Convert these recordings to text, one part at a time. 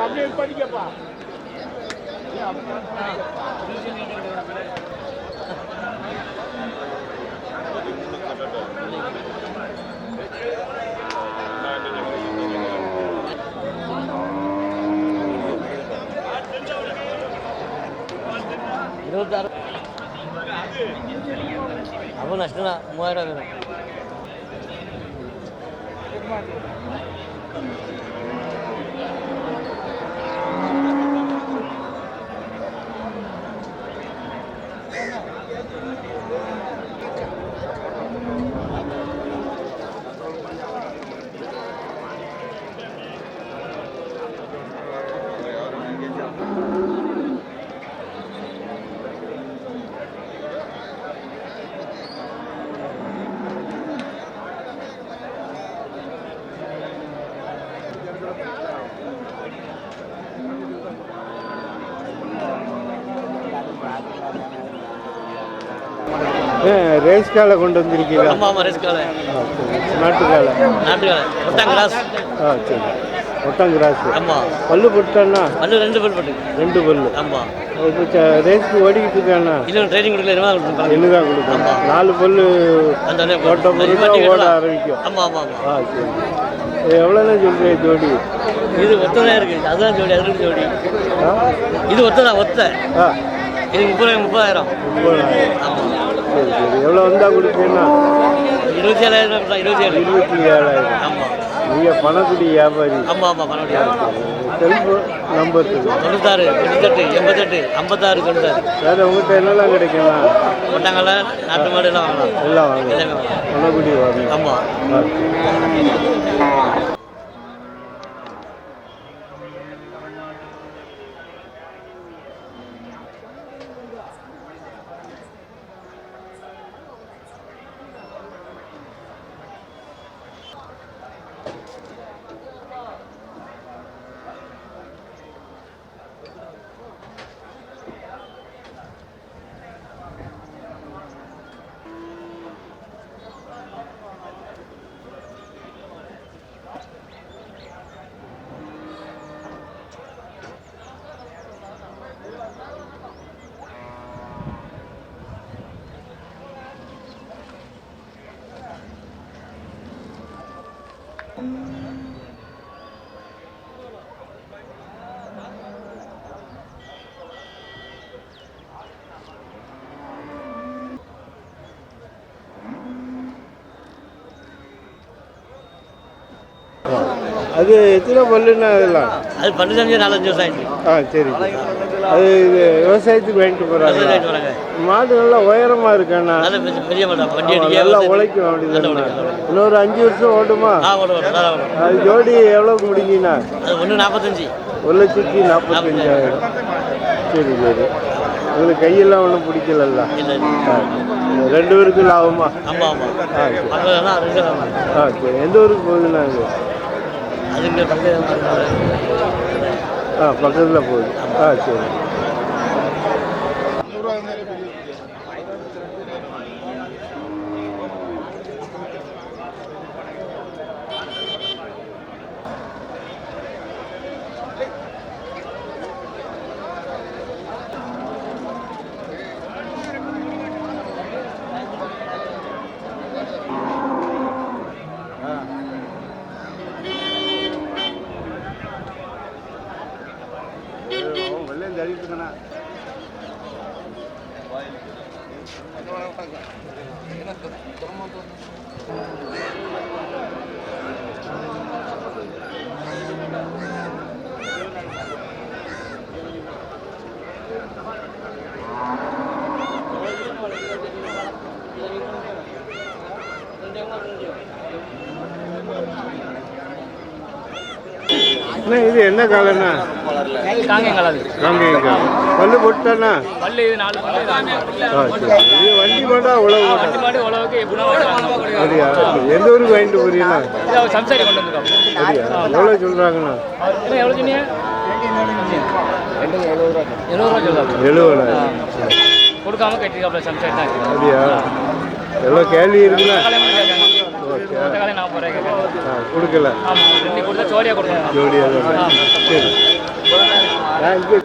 அப்படியே படிக்கப்பா. அப்போ நஷ்டம் தான் 3000 வேணும். ரேஸ் காலை கொண்டு வந்திருக்கீங்க? ஆமாம் ஆமாம், ரேஸ் காலை. நாட்டு காலை. நாட்டு காலை ஒட்டாங் கிராஸ். சரி, ஒட்டாங் கிராஸ். ஆமாம். பல்லு போட்டான்னா? பல்லு 2 பல் போட்டு. 2 பல்லு. ஆமாம். இப்போ ரேஸ்க்கு ஓடிக்கிட்டு இருக்காண்ணா? இன்னும் ட்ரைனிங் கொடுக்கல, என்னதான் கொடுக்கும்? 4 பல்லு அந்த ஓட்ட பொருள் ஓட ஆரம்பிக்கும். ஆமாம் ஆமாம் ஆமாம். சரி, எவ்வளோதான் சொல்கிறேன் ஜோடி? இது ஒத்ததான் இருக்குது, அதுதான் ஜோடி, அது ஜோடி. இது ஒத்ததான், ஒத்த. இது 30,000. 30,000. ஆமாம். சரி சரி, எவ்வளோ வந்தால் கொடுப்பீங்கன்னா? 27,000. 27,000. ஆமாம். நீங்கள் பணக்குடி வியாபாரி? ஆமாம் ஆமாம், பணக்குடி வியாபாரி. Cellphone number 96 98 88 56 96. வேறு உங்கள்கிட்ட என்னெல்லாம் கிடைக்குமா? போட்டாங்கல்ல, நாட்டு மாடு எல்லாம் வாங்கலாம். எல்லாம் வாங்கலாம். பணக்குடி வாங்க. ஆமாம். அது எத்தனை பல்லுன்னா? அதெல்லாம் அது பல்லு செஞ்சு 4-5 வருஷம் ஆயிடுச்சு. சரி. அது இது விவசாயத்துக்கு வாங்கிட்டு போகிறாங்க. மாடு நல்லா உயரமாக இருக்காண்ணா? பெரிய மாடு, வண்டி நல்லா உழைக்கும். அப்படி இன்னொரு 5 வருஷம் ஓடுமா? அது ஜோடி எவ்வளோக்கு முடிஞ்சிண்ணா? அது 1,45. 1,45,000. சரி சரி. உங்களுக்கு கையெல்லாம் ஒன்றும் பிடிக்கலல்ல? 2 பேருக்கு லாபமா? ஆமாம் ஆமாம். சரி. எந்த ஊருக்கு போகுதுண்ணா அது? அதுக்கு பக்கத்தில் போகுது. சரி. தள்ளிட்டுங்கண்ணா. அண்ணா இது என்ன காலண்ணா? காங்கேயங்காலம். காங்கேயம் காலம். பல்லு போட்டாண்ணா? பல்லு இது 4 பல்லு. இது வண்டி மாடா உழவு மாடா? வண்டி மாடு உழவுக்கு எப்படின்னா அப்படியா? எந்த ஊருக்கு வாங்கிட்டு போறீங்களா? சம்சாரி கொண்டு வந்துருக்கோம். அப்படியா? எவ்வளோ சொல்கிறாங்கண்ணா? எவ்வளோ சொன்னீங்க? 70 ரூபா. 70. கொடுக்காம கட்டிருக்காப்ல சம்சாரி தான். அப்படியா? எவ்வளோ கேள்வி இருக்குண்ணா? ஓகே. நான் போகிறேன் கொடுக்கல. ஆமாம், 2 கொடுத்தா ஜோடியாக கொடுக்கணும். ஜோடியாக தான். சரி. தேங்க்யூ.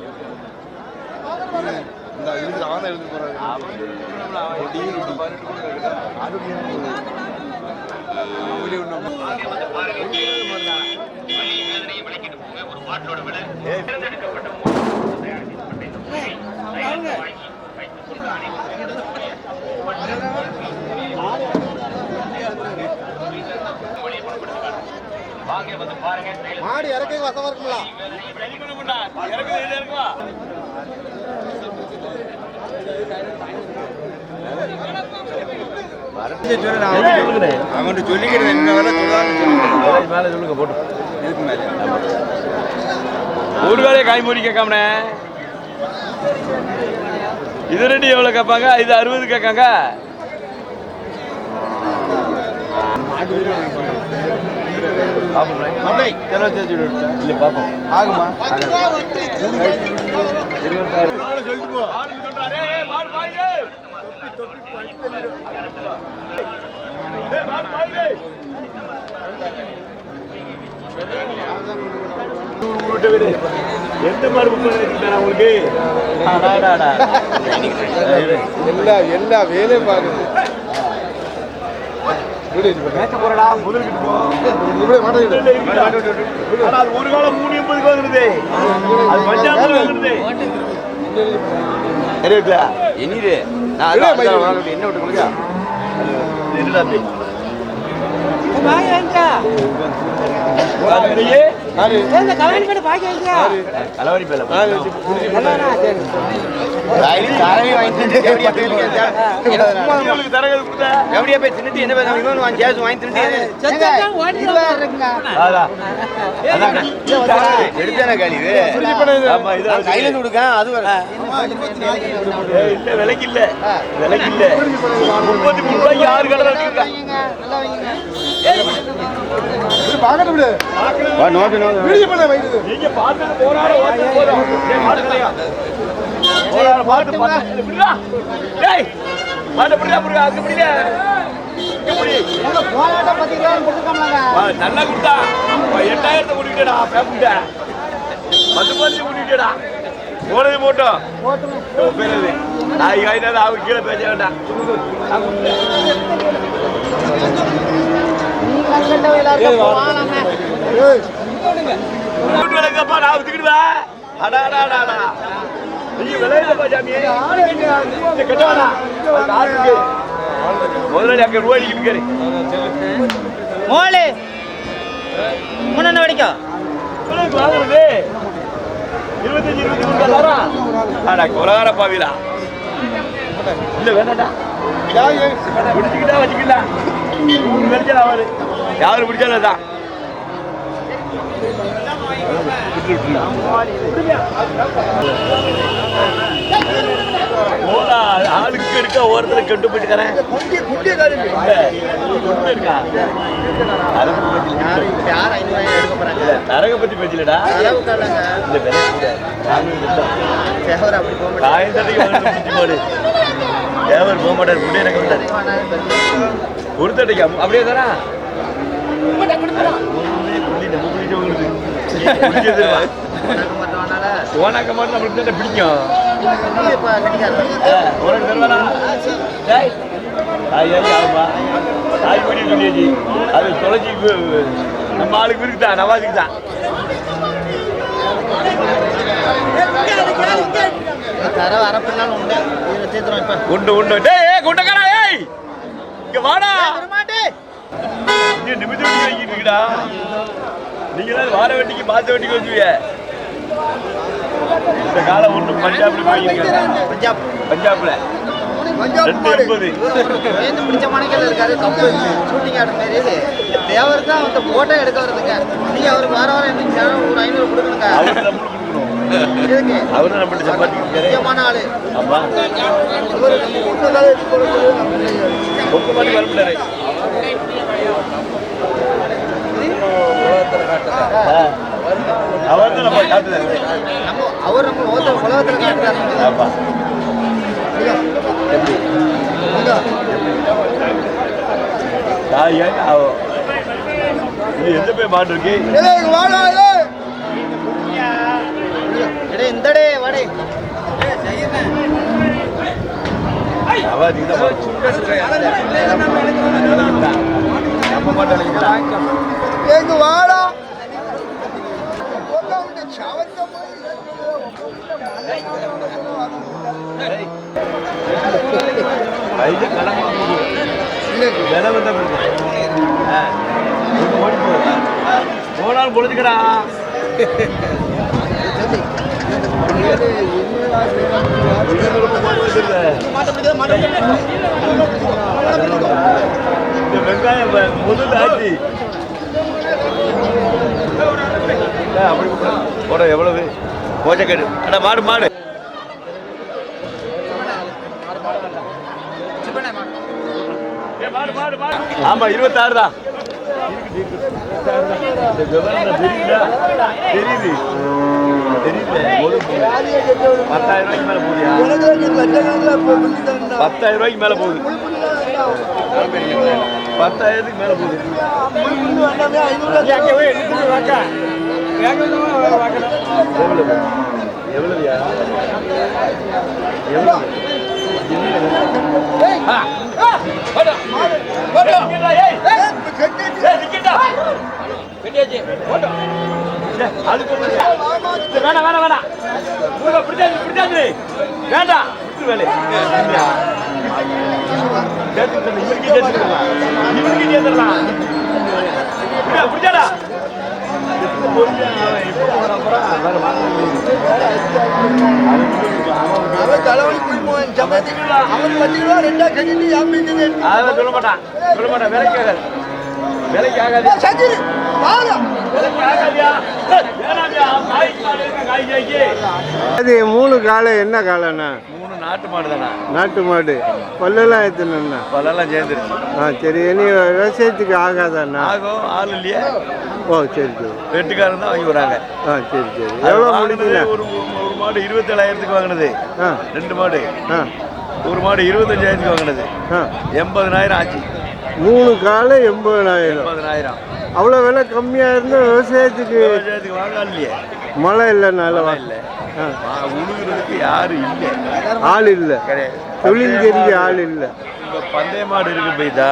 மாடு இறக்க வசமா இருக்குங்களா? அவன் சொல்லிக்கிறது என்ன வேலை சொல்லுவாங்க மேலே சொல்லுங்க போட்டு இதுக்கு மேலே ஒரு வேலையை காய் மூடி கேட்காமண்ணே. இது 2 எவ்வளோ கேட்பாங்க? இது 60 கேட்காங்க. இல்லை பார்ப்போம் ஆகுமா? எந்த மாதிரி உங்களுக்கு எல்லா வேலையும் பாருங்க. ஒரு காலம் 380 வருது. அது பஞ்சாப்ல வருது. என்னது என்ன விட்டு கொடுங்க கலவரி பேல விலைக்கு இல்ல 33 ரூபாய்க்கு 6 கடை நல்லா கொடுத்தா 8000 கூட்டிட்டா பேசிட்டேன் 10 கூட்டிட்டா போனது போட்டோம் நாய் காய்னா அவங்க கீழே பேச வேண்டாம். நான் ஒத்துக்கிடுவேன். நீங்க விளையாடப்பா சாமி கட்டவாடா முதலாளி அங்க ரூபாய் இருக்காரு மோளே முன்ன வடிக்கும் வாங்குறது 25-23 கொலகார பாவிலா இல்ல வேணாடா பிடிச்சிக்கிட்டா வச்சுக்கலாம் வெளிச்சல அவரு யாரு பிடிச்சாலும் தான் ஆளுக்கு இருக்க ஓரத்துல கெட்டு போயிட்டுக்கிறேன் தரக பத்தி பேசலடா தேவர் போக மாட்டார் முன்னே எனக்கு விட்டாரு ஒரு தட்டைக்கு அப்படியே தானா ஓனாக்க மாட்டோம் நம்மளுக்கு தான் பிடிக்கும் தாய் பண்ணி சொல்லியாச்சு அது தொலைச்சி நம்ம ஆளுக்கு இருக்குதா நவாஜுக்கு தான் உண்டு உண்டு டேய் குண்டக்காரா ஏய் இங்க வாடா நிமிஷம் வைக்கிட்டா நீங்க வார வெட்டிக்கு மாச வெட்டிக்கு வச்சுவீங்க இந்த காலம் ஒன்று பஞ்சாப்ல போயிருக்கேன் பஞ்சாப்ல சேர்ந்து பிடிச்ச மணிக்கல் இருக்காரு கப்பு ஷூட்டிங் ஆடுற மாதிரி இது தேவருக்கு தான் வந்து போட்டோ எடுக்க வருதுங்க நீங்கள் அவருக்கு வார வாரம் எந்த ஒரு 500 கொடுக்கணுங்க அவரு நம்ம சம்பாதிக்க முக்கியமான ஆளு வரமாட்டாரு அவர் தான் நம்ம காட்டுறாரு அவர் நம்ம உலகத்தில் காட்டுறாரு எந்த போய் மாட்டு இருக்கு இந்தடே வாடே எங்க வாடா போனாலும் பொழுதுக்கடா வெங்காயம் முதல் ஆச்சு அப்படி போட எவ்வளவு போச்சக்கேடு அடா மாடு மாடு ஆமா 26 தான் தெரியுது தெரியுது 10,000 ரூபாய்க்கு மேல போகுதியா 10,000 ரூபாய்க்கு மேல போகுது 10,000க்கு மேல போகுது எவ்வளவுயா எவ்வளவு வேணாம் வேணாம் வேணாம் பிடிச்சாது வேண்டாம் வேலை இவருக்கு சேர்த்துக்கலாம் பிடிச்சாடா தலைவலி குடிப்போம் அவன் 10 ரூபா 2 கட்டிட்டு அதெல்லாம் சொல்ல மாட்டான் வேலைக்கு ஆகாது வேலைக்கு ஆகாது அது 3 காலை என்ன காலைண்ணா 3 நாட்டு மாடு தானே நாட்டு மாடு பல்லெல்லாம் ஏற்றுனா பல்லெல்லாம் சேர்ந்துருச்சு சரி இனி விவசாயத்துக்கு ஆகாதாண்ணா ஆகும் ஆள் இல்லையா ஓ சரி சரி வெட்டுக்காரன் தான் வாங்கி வராங்க சரி சரி எவ்வளோ முடிக்கல ஒரு மாடு 27,000க்கு வாங்கினது 2 மாடு ஒரு மாடு 25,000க்கு வாங்கினது 80,000 ஆச்சு 3 காலை 80,000 அவ்வளோ விலை கம்மியாக இருந்தால் விவசாயத்துக்கு வாங்க இல்லையே மழை இல்லைனால இல்லை உழுகிறதுக்கு யாரும் இல்லை ஆள் இல்லை தொழில் தெரிஞ்ச ஆள் இல்லை இப்போ பந்தய மாடு இருக்கு போய்தா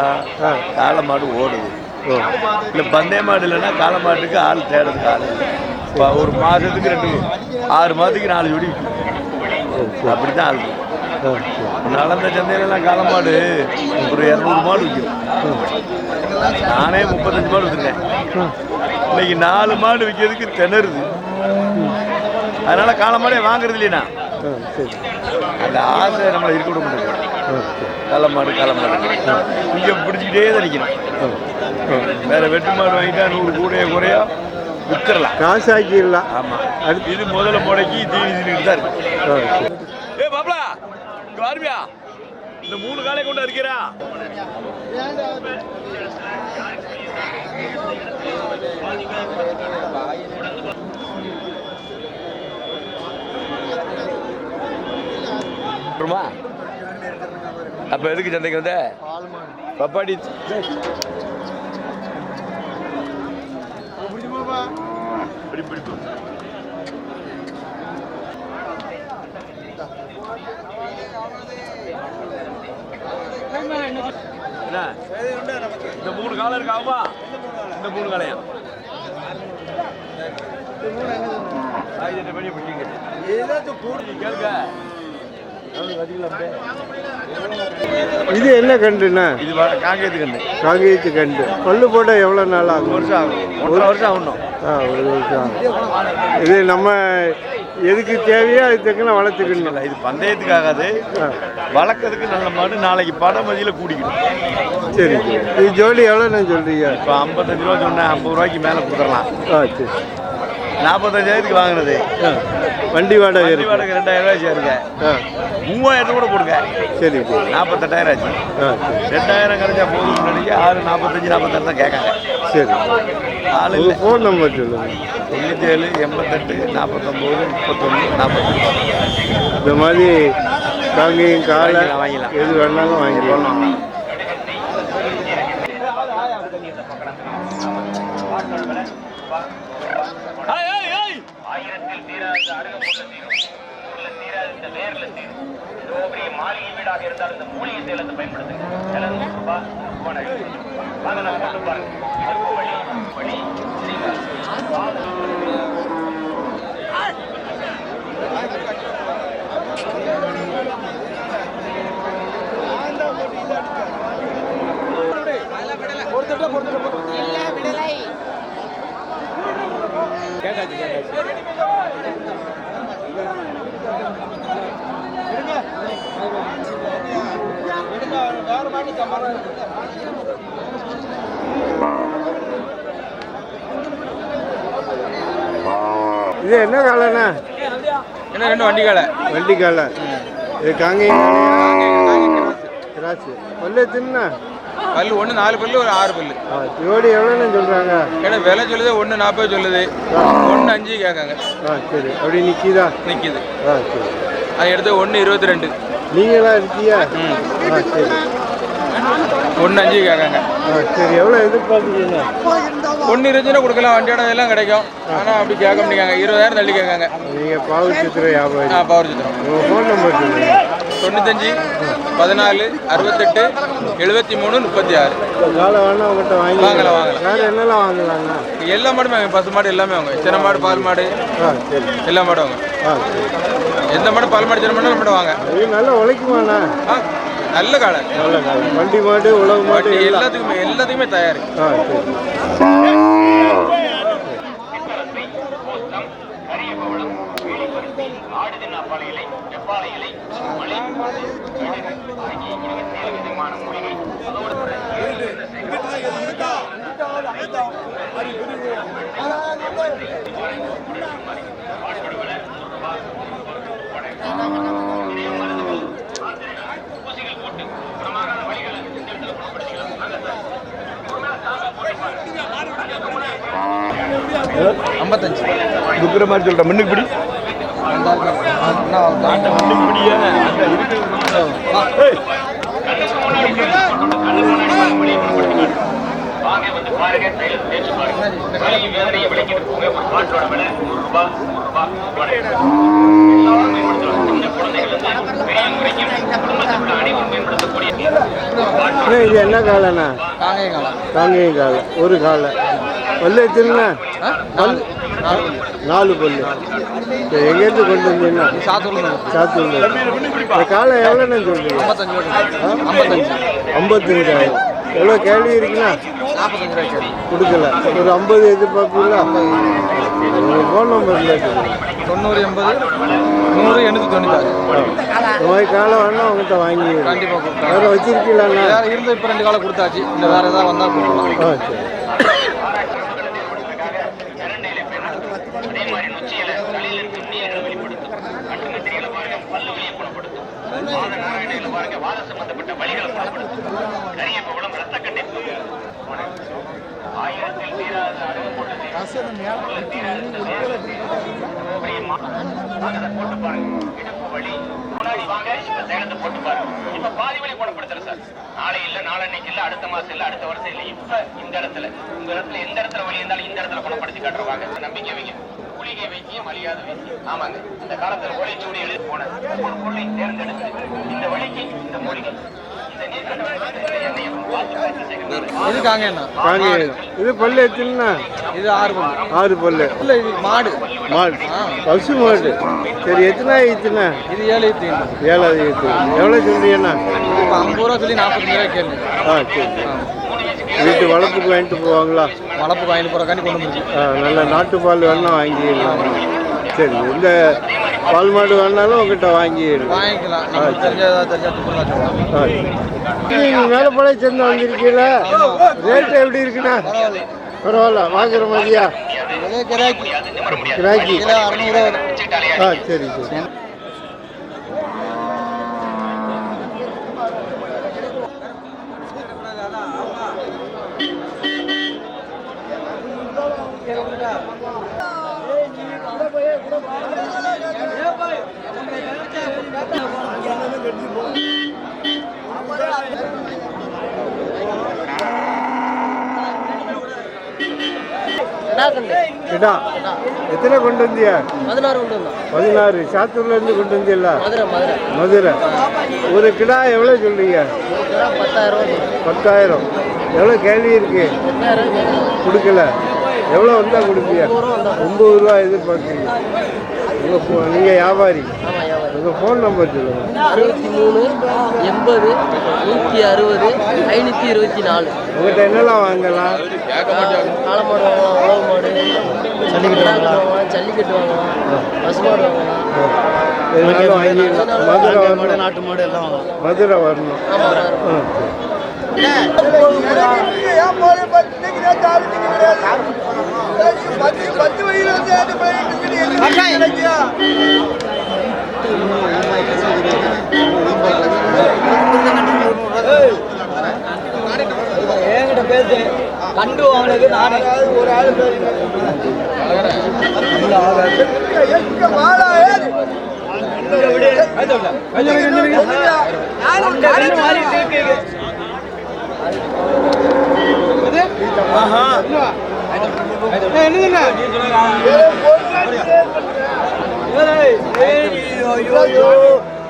காளை மாடு ஓடுது இல்லை பந்தய மாடு இல்லைன்னா காளை மாட்டுக்கு ஆள் தேடுறதுக்கு ஆள் இல்லை இப்போ ஒரு மாதத்துக்கு 6 மாதத்துக்கு 4 ஜோடி அப்படி தான் ஆள் நடந்த சந்தையிலலாம் காளை மாடு ஒரு 200 மாடு விற்கும் நானே 35 மாடு விற்றுருக்கேன் இன்னைக்கு 4 மாடு விற்கிறதுக்கு திணறுது அதனால காளை மாடே வாங்குறது இல்லையா அந்த ஆசை நம்மளை இருக்க விட முடியாது காளை மாடு இங்கே பிடிச்சிக்கிட்டே தான் நிற்கணும் வேற வெட்டு மாடு வாங்கிட்டா 100 கூடையோ குறையோ வித்துடலாம் காசு ஆக்கிடலாம் ஆமாம் அடுத்து இது முதல்ல முடக்கி தீனி தின்னுட்டு தான் இருக்கு ஏ பாப்பா இங்கே வாருமியா இந்த 3 காலை கொண்டு இருக்கிறா அப்ப எதுக்கு சந்தைக்கு வந்த பப்பாடி இந்த 3 காலம் இருக்காமா இந்த 3 காலையா இது என்ன கண்டுண்ணா? இது காங்கேயத்து கண்டு. காங்கேயத்து கண்டு. பல்லு போட எவ்வளோ நாள் ஆகும்? 1 வருஷம் ஆகும். 1 வருஷம் ஆகணும். 1 வருஷம் ஆகும். இது நம்ம எதுக்கு தேவையோ அதுக்கு தக்கன வளர்த்துக்கணும். இது பந்தயத்துக்காகாது, வளர்க்கறதுக்கு நல்ல மாடு. நாளைக்கு பட மதியில் கூடிக்கணும். சரி, இது ஜோடி எவ்வளோண்ணா சொல்கிறீங்க? இப்போ 55 ரூபா சொன்னேன், 50 ரூபாய்க்கு மேலே கொடுத்துடலாம். சரி. 45,000க்கு வாங்கினது. வண்டி வாடகை 2000 ரூபாய் சேருங்க. 3000 கூட கொடுங்க. சரி, 48,000 ஆச்சு. 2000 கிடைச்சா போதும் நினைக்க 6, 45, 46 தான் கேட்காங்க. சரி, ஆளு ஃபோன் நம்பர் சொல்லுங்கள். 97 88 49 31 45. இந்த மாதிரி காங்கையும் காலை வாங்கிக்கலாம். எது வேணாலும் வாங்கிக்கலாம். மாளிகை வீடாக இருந்தால் இந்த மூலிகை சேலத்தை பயன்படுத்துங்க. இது என்ன காலைண்ணா? என்ன 2 வண்டி காலை. வண்டி காலை. இது காங்கையும் கிராஸ். பல்லு எத்தனைண்ணா? பல்லு 1 4 பல்லு, ஒரு 6 பல்லு. ஜோடி எவ்வளோன்னு சொல்கிறாங்க? ஏன்னா விலை சொல்லுது 1 40 சொல்லுது, 1 5 கேட்காங்க. சரி, அப்படி நிற்கிதா? நிற்கிது. சரி, அது எடுத்து 1 22. நீங்களா இருக்கியா? சரி, 1 5 கேட்காங்க. சரி, எவ்வளோ எதிர்பார்க்குறீங்க? 1 இருந்துச்சுன்னா கொடுக்கலாம், வண்டியோட எல்லாம் கிடைக்கும். ஆனால் அப்படி கேட்க முடியாங்க, 20,000 தள்ளி கேட்காங்க. நீங்கள் பாவூர் சித்திர வியாபாரி. பவர் சித்திரம். உங்கள் ஃபோன் நம்பர் சொல்லுங்கள். 95 14 68 73 36. காலை வேணா உங்கள்கிட்ட வாங்கலாம். வேறு என்னெல்லாம் வாங்கலாங்க? எல்லா மாடுமே வாங்க, பசு மாடு எல்லாமே வாங்க, சின்ன மாடு, பால் மாடு, சரி, எல்லா மாடும் வாங்க. சரி. எந்த மாடு, பால் மாடு, சின்ன மாடு நம்மகிட்ட வாங்க. இது நல்லா உழைக்குமாண்ணா? நல்ல காலை. நல்ல காலை. வண்டி மாடு, உழவு மாடு எல்லாத்துக்குமே தயார். சரி. துக்குற மாதிரி சொல்கிறேன். முன்னுக்கு பிடி. வாங்க வந்து பாருங்க, தேய்ச்சி பாருங்க. வலியும் வேதனையும் விளக்கிட்டு போங்க. ஒரு பாட்டோட விலை ₹100. எல்லாரும் மேம்படுத்தலாம். சின்ன குழந்தைகள் இருந்து பெரியவங்க வரைக்கும் குடும்பத்துக்குள்ள அனைவரும் மேம்படுத்தக்கூடிய இது என்ன காலைண்ணா? காங்கேயம் காலை. காங்கேயம் காலை. ஒரு காலை. பல்லு எத்தனைண்ணா? 4 பல்லு. எங்கேருந்து கொண்டு வந்தீங்கன்னா? சாத்தூர். இந்த காலை எவ்வளோண்ணா சொல்றீங்க? 55,000. எவ்வளோ கேள்வி இருக்குண்ணா? 45 ரூபாய்க்கு கொடுக்கல. ஒரு 50 எதிர்பார்ப்பீங்களா? உங்கள் ஃபோன் நம்பர் இல்லை? 90 80 100 896. இந்த மாதிரி காலை வேணா உங்கள்கிட்ட வாங்கி கண்டிப்பாக கொடுத்தா. வேறு வச்சிருக்கீங்களாண்ணா? வேறு இருந்து இப்போ 2 காலை கொடுத்தாச்சு. இல்லை வேறு ஏதாவது வந்தால் கொடுக்கலாம். சரி. அதே மாதிரி நொச்சியில தலையில துண்ணியங்களை வெளிப்படுத்தும். கட்டு கத்திரிகளை பாருங்க, பல்லு வலியை குணப்படுத்தும். வாத நாராயணையில பாருங்க, வாத சம்பந்தப்பட்ட வலிகளை குணப்படுத்தும். கரியப்பவளம் ரத்த கண்டிப்பு. 1000 தீராத அருகு கொண்டது. போட்டு பாருங்க. இடுப்பு வலி முன்னாடி வாங்க, இப்ப சேலத்தை போட்டு பாருங்க. இப்ப பாதி வலி குணப்படுத்துற சார். நாளை இல்ல, நாளன்னைக்கு இல்ல, அடுத்த மாசம் இல்ல, அடுத்த வருஷம் இல்ல, இப்ப இந்த இடத்துல உங்க இடத்துல எந்த இடத்துல வலி இருந்தாலும் இந்த இடத்துல குணப்படுத்தி காட்டுறவாங்க. நம்பிக்கை வைங்க. மூலிகை வைத்தியம், அழியாத வைத்தியம். ஆமாங்க, இந்த காலத்துல ஓலைச்சூடி எழுதி போன ஒவ்வொரு பொருளை தேர்ந்தெடுத்து இந்த வலிக்கு இந்த மூலிகை, இந்த எண்ணெயை இது காங்கேயம்ண்ணா. காங்கேயம். இது பல்லு எத்தனைண்ணா? இது 6 பல்லு. 6 பல்லு. இல்லை, இது மாடு. பசு மாடு. சரி, எத்தனை ஆயிடுச்சுண்ணா? இது 7 ஈத்து. 7வது ஈத்து. எவ்வளோ சொல்றீங்கண்ணா? இப்போ 50 ரூபா சொல்லி 45 ரூபாய் கேள்வி. சரி. வீட்டு வளர்ப்புக்கு வாங்கிட்டு போவாங்களா? வளர்ப்பு வாங்கிட்டு போகிறக்காண்டி கொண்டு வந்துருக்கு. நல்ல நாட்டு பால் வேணா வாங்கிக்கலாம். சரி, இந்த பால் மாடு வேணாலும் உங்ககிட்ட வாங்கிடுங்க. வாங்கிக்கலாம். நமக்கு தெரிஞ்சதா நீங்கள் மேலப்பாளையம் சேர்ந்து வந்திருக்கீங்கள, ரேட்டு எப்படி இருக்குண்ணா? பரவாயில்ல, வாங்குற மாதிரியா? கிராக்கி. சரி சரி. கிடா எத்தனை கொண்டு வந்தியா? 16 கொண்டு வந்தோம். 16. சாத்தூர்ல இருந்து கொண்டு வந்தியல்ல? மதுரை. மதுரை. ஒரு கிடா எவ்வளோ சொல்றீங்க? 10,000. 10,000. எவ்வளோ கேள்வி இருக்கு? கொடுக்கல. எவ்வளோ வந்தா கொடுப்பியா? 9 ரூபா எதிர்பார்க்குறீங்க. நீங்கள் வியாபாரி. உங்கள் ஃபோன் நம்பர் சொல்லுங்கள். 63 80 160 524. உங்கள்கிட்ட என்னெல்லாம் வாங்கலாம்? காளமாடு வாங்கலாம், உழவு மாடு, ஜல்லிக்கட்டு வாங்கலாம், பசுமாடு வாங்கலாம். மதுரை வரணும். நாட்டு மாடு எல்லாம் வாங்கலாம். மதுரை வரணும். என்கிட்ட பேசு கண்டு வாங்கினது நானே. ஒரு ஆளு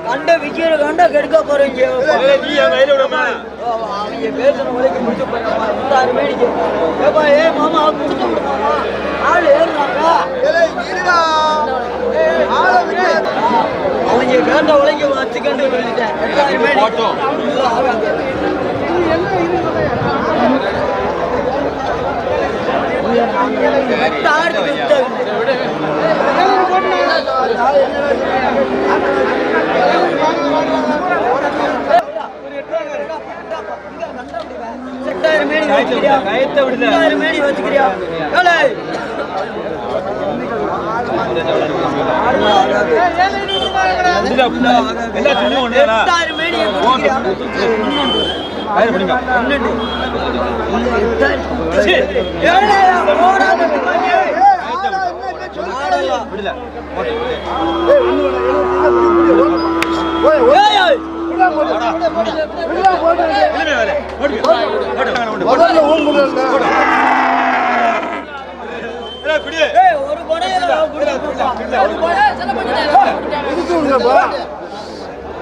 கண்ட விக்கிற கண்ட கெடுக்க போறீங்க. அவங்க பேசுற வரைக்கும் முடிச்சு போறாரு மேடிக்கு. ஏ மாமா முடிச்சு விடுமாமா ஆள் ஏறுறாங்க. அவங்க கேட்ட உலகி வச்சுக்கண்டு சொல்லிட்டேன். 8,000 மேடி மேடி வச்சுக்கிறியா?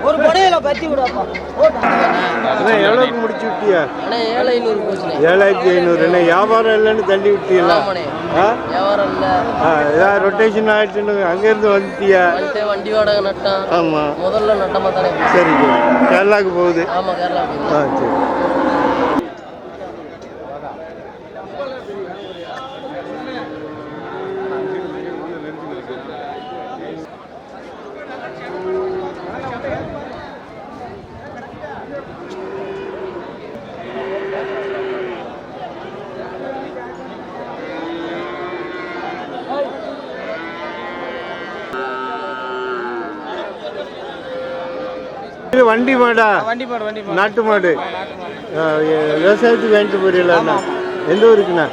ஒரு படையில பத்தி விடாப்பா. எவ்வளோக்கு முடிச்சு விட்டியா? 7,500 போச்சு. 7,500. என்ன வியாபாரம் இல்லைன்னு தள்ளி விட்டீங்களா? வியாபாரம் இல்லை. ஏதாவது ரொட்டேஷன் ஆயிடுச்சுன்னு அங்கேருந்து வந்துட்டியா? வண்டி வாடகை நட்டம். ஆமாம், முதல்ல நட்டமாக தானே. சரி, கேரளாவுக்கு போகுது. ஆமாம், கேரளா. சரி. வண்டி மாடா? நாட்டு மாடு. விவசாயத்துக்கு வாங்கிட்டு போறீங்களா? எந்த ஊருக்குண்ணா?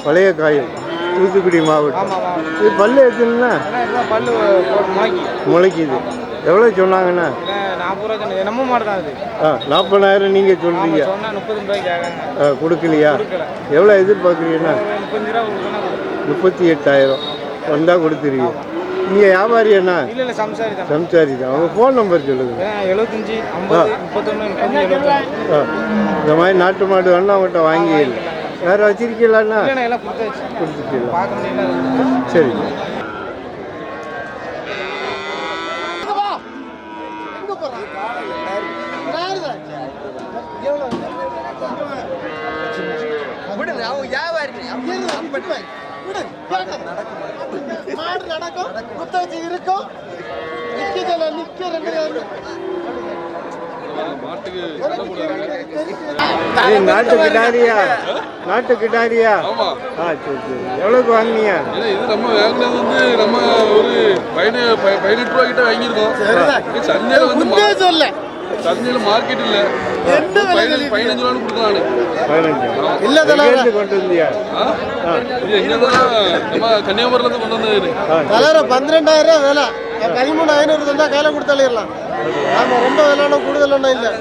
பழைய காயம், தூத்துக்குடி மாவட்டம். இது பல்லு எத்தனைண்ணா? முளைக்குது. எவ்வளோ சொன்னாங்கண்ணா? 40,000 நீங்கள் சொல்கிறீங்க. கொடுக்கலையா? எவ்வளோ எதிர்பார்க்குறீங்கண்ணா? 38,000 வந்தால் கொடுத்துருவீங்க. நீங்கள் வியாபாரி அண்ணா? சம்சாரி தான். அவங்க ஃபோன் நம்பர் சொல்லுங்கள். 75 50 31 30 இந்த மாதிரி நாட்டு மாடு வேணா அவங்கள்ட்ட வாங்கிடல. வேறு வச்சிருக்கீங்களாண்ணா? கொடுத்துருக்கீங்களா? சரி. வியாபாரி மாடு நடக்கும் குத்தவச்சு இருக்கும் நிக்க ரெண்டு இது நாட்டு கிடாரியா? நாட்டு கிடாரியா? ஆமா. ஆ சரி சரி. எவ்வளோக்கு வாங்கினீங்க? இது நம்ம வாங்கினது வந்து நம்ம ஒரு 18 ரூபா கிட்ட வாங்கியிருக்கோம். சந்தையில வந்து சொல்ல சந்தையில மார்க்கெட் இல்ல. 15 ரூபான்னு கொடுக்கலாம். 15 இல்ல எங்கேருந்து கொண்டு வந்தியா? இது எங்கதான் நம்ம கன்னியாகுமரியில இருந்து கொண்டு வந்தது. கலர 12,000 விலை 13,500 தந்தா கையில கொடுத்தாலிடலாம். ஆமா ரொம்ப விலைனா கூடுதல் ஒன்றும் இல்லை.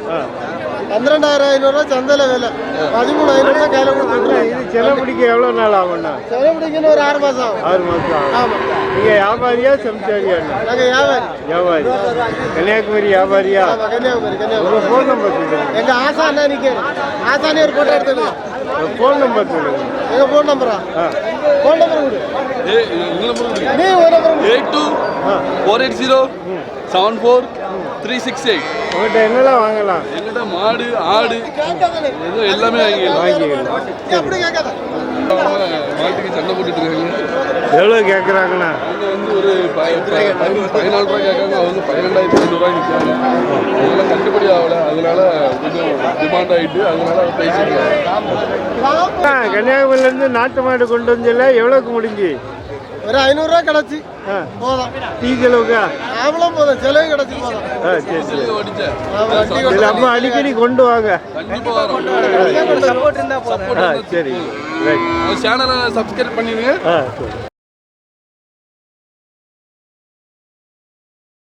12,500 சந்தையில விலை 13,500 கையில கொடுத்து. இது செலை பிடிக்க எவ்வளோ நாள் ஆகும்ண்ணா? செலை பிடிக்கணும் ஒரு 6 மாசம் ஆகும். 6 மாதம் ஆகும். ஆமா நீங்கள் வியாபாரியா சமைச்சாரியா? நாங்க வியாபாரி. வியாபாரி. கன்னியாகுமரி வியாபாரியா? ஆமா கன்னியாகுமரி உங்கள் ஃபோன் நம்பர் சொல்லுங்கள். எங்க ஆசா அண்ணா நிற்கிறேன். ஆசானி ஒரு போட்டோ எடுத்துங்க. ஃபோன் நம்பர் சொல்லுங்கள். எங்க ஃபோன் நம்பரா? ஃபோன் நம்பர் கொடு. நீ ஒரு நம்பர் 82 480 74 368. உங்கள்கிட்ட என்னெல்லாம் வாங்கலாம்? எங்கிட்ட மாடு ஆடு ஏதோ எல்லாமே வாங்கிக்கலாம். அப்படி கேட்காத. மாட்டுக்கு சண்டை போட்டுட்டு இருக்காங்க. எவ்வளோ கேட்குறாங்கண்ணா? அவங்க வந்து ஒரு 14 ரூபாய் கேட்காங்க. அவங்க 12,500 நிற்கிறாங்க. அதெல்லாம் கட்டுப்படி ஆகல. அதனால கொஞ்சம் டிமாண்ட் ஆகிட்டு அதனால பேசிருக்காங்க. கன்னியாகுமரியிலேருந்து நாட்டு மாடு கொண்டு வந்தில்ல, எவ்வளோக்கு முடிஞ்சு? ஒரு 500 ரூபா கிடைச்சி ஆ போதும். டீ செலவுக்கா? அவ்வளோ போதும். செலவு கிடைச்சி போதும். ஆ சரி சரி. ஓடிச்சேன். இதில் அம்மா அடிக்கடி கொண்டு வாங்க. கண்டிப்பா வரும். சப்போர்ட் இருந்தா போதும். ஆ சரி ரைட். சேனலை சப்ஸ்கிரைப் பண்ணிடுங்க. ஆ சரி.